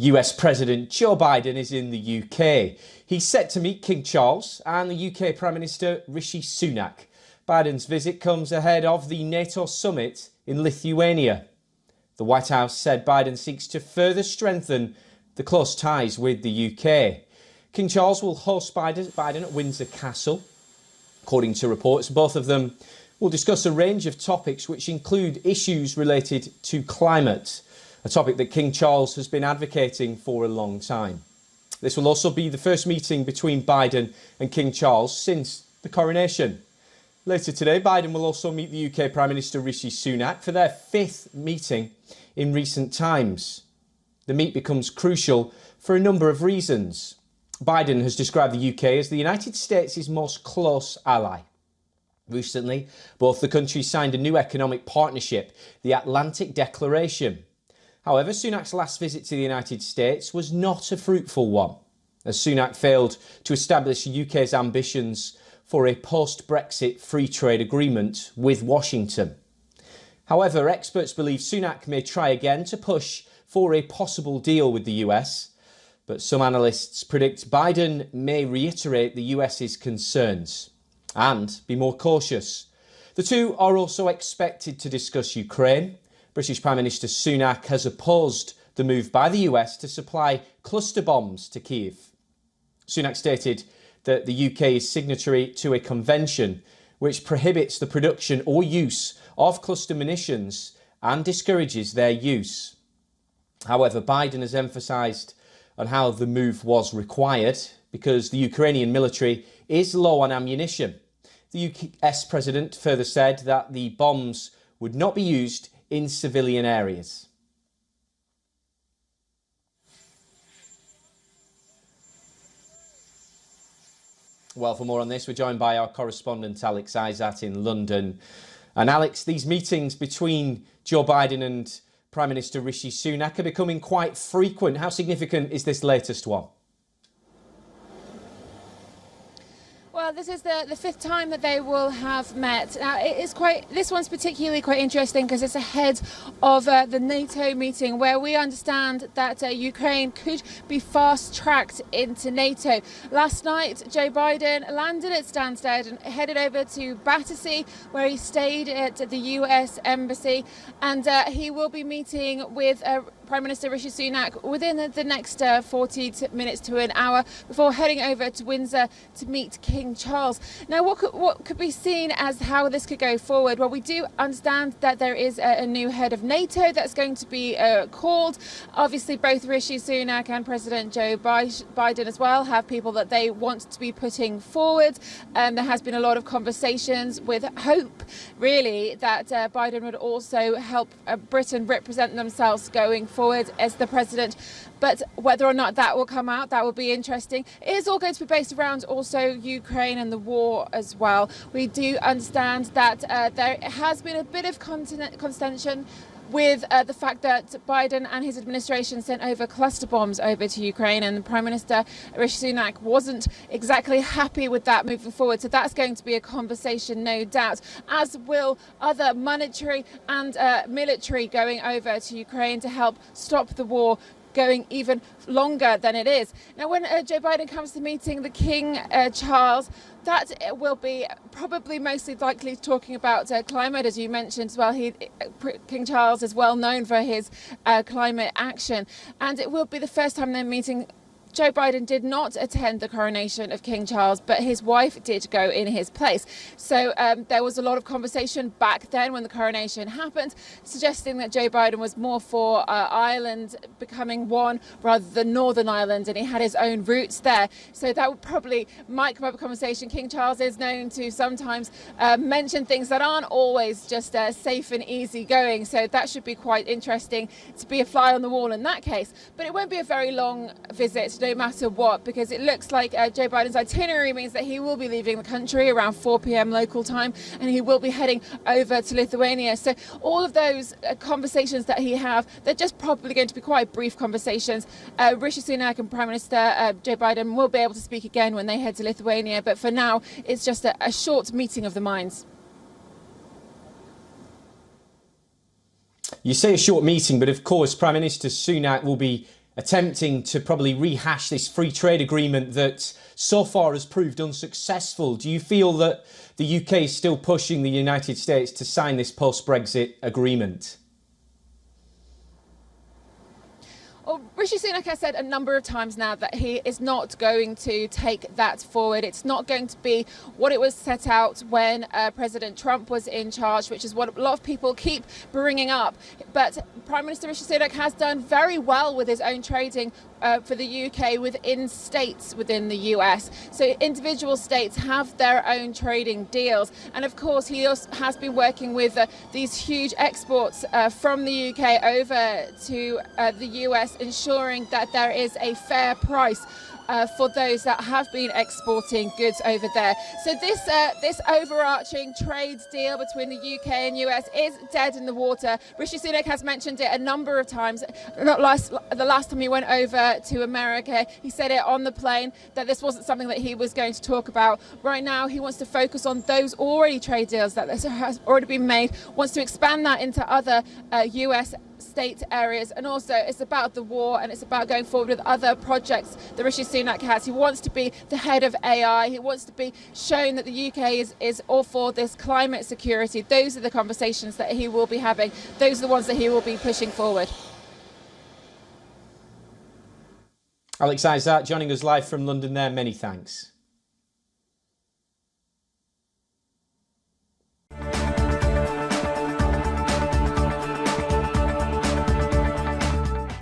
US President Joe Biden is in the UK. He's set to meet King Charles and the UK Prime Minister Rishi Sunak. Biden's visit comes ahead of the NATO Summit in Lithuania. The White House said Biden seeks to further strengthen the close ties with the UK. King Charles will host Biden at Windsor Castle. According to reports, both of them will discuss a range of topics which include issues related to climate, a topic that King Charles has been advocating for a long time. This will also be the first meeting between Biden and King Charles since the coronation. Later today, Biden will also meet the UK Prime Minister Rishi Sunak for their fifth meeting in recent times. The meet becomes crucial for a number of reasons. Biden has described the UK as the United States' most close ally. Recently, both the countries signed a new economic partnership, the Atlantic Declaration. However, Sunak's last visit to the United States was not a fruitful one, as Sunak failed to establish the UK's ambitions for a post-Brexit free trade agreement with Washington. However, experts believe Sunak may try again to push for a possible deal with the US, but some analysts predict Biden may reiterate the US's concerns and be more cautious. The two are also expected to discuss Ukraine. British Prime Minister Sunak has opposed the move by the US to supply cluster bombs to Kyiv. Sunak stated that the UK is signatory to a convention which prohibits the production or use of cluster munitions and discourages their use. However, Biden has emphasised on how the move was required because the Ukrainian military is low on ammunition. The US president further said that the bombs would not be used in civilian areas. Well, for more on this, we're joined by our correspondent Alex Isat in London. And Alex, these meetings between Joe Biden and Prime Minister Rishi Sunak are becoming quite frequent. How significant is this latest one? Well, this is the fifth time that they will have met. Now, this one's particularly quite interesting because it's ahead of the NATO meeting where we understand that Ukraine could be fast-tracked into NATO. Last night, Joe Biden landed at Stansted and headed over to Battersea, where he stayed at the US Embassy, and he will be meeting with Prime Minister Rishi Sunak within the next 40 minutes to an hour before heading over to Windsor to meet King Charles. Now, what could be seen as how this could go forward? Well, we do understand that there is a new head of NATO that's going to be called. Obviously, both Rishi Sunak and President Joe Biden as well have people that they want to be putting forward. There has been a lot of conversations with hope, really, that Biden would also help Britain represent themselves going forward as the president. But whether or not that will come out, that will be interesting. It is all going to be based around also Ukraine and the war as well. We do understand that there has been a bit of contention with the fact that Biden and his administration sent over cluster bombs over to Ukraine, and Prime Minister Rishi Sunak wasn't exactly happy with that moving forward. So that's going to be a conversation, no doubt, as will other monetary and military going over to Ukraine to help stop the war going even longer than it is. Now, when Joe Biden comes to meeting the King Charles, that will be probably mostly likely talking about climate, as you mentioned as well. King Charles is well known for his climate action, and it will be the first time they're meeting. Joe Biden did not attend the coronation of King Charles, but his wife did go in his place. So there was a lot of conversation back then when the coronation happened, suggesting that Joe Biden was more for Ireland becoming one rather than Northern Ireland, and he had his own roots there. So that would probably might come up a conversation. King Charles is known to sometimes mention things that aren't always just safe and easy going. So that should be quite interesting to be a fly on the wall in that case. But it won't be a very long visit, no matter what, because it looks like Joe Biden's itinerary means that he will be leaving the country around 4 p.m. local time, and he will be heading over to Lithuania. So all of those conversations that he have, they're just probably going to be quite brief conversations. Rishi Sunak and Prime Minister Joe Biden will be able to speak again when they head to Lithuania, but for now it's just a short meeting of the minds. You say a short meeting, but of course Prime Minister Sunak will be attempting to probably rehash this free trade agreement that so far has proved unsuccessful. Do you feel that the UK is still pushing the United States to sign this post-Brexit agreement? Well, Rishi Sunak has said a number of times now that he is not going to take that forward. It's not going to be what it was set out when President Trump was in charge, which is what a lot of people keep bringing up. But Prime Minister Rishi Sunak has done very well with his own trading for the UK within states within the US. So individual states have their own trading deals. And of course, he also has been working with these huge exports from the UK over to the US, ensuring that there is a fair price for those that have been exporting goods over there. So this overarching trade deal between the UK and US is dead in the water. Rishi Sunak has mentioned it a number of times. The last time he went over to America, he said it on the plane that this wasn't something that he was going to talk about. Right now, he wants to focus on those already trade deals that has already been made, wants to expand that into other US state areas, and also it's about the war and it's about going forward with other projects that Rishi Sunak has. He wants to be the head of AI. He wants to be shown that the UK is all for this climate security. Those are the conversations that he will be having. Those are the ones that he will be pushing forward. Alex Isaac joining us live from London there. Many thanks.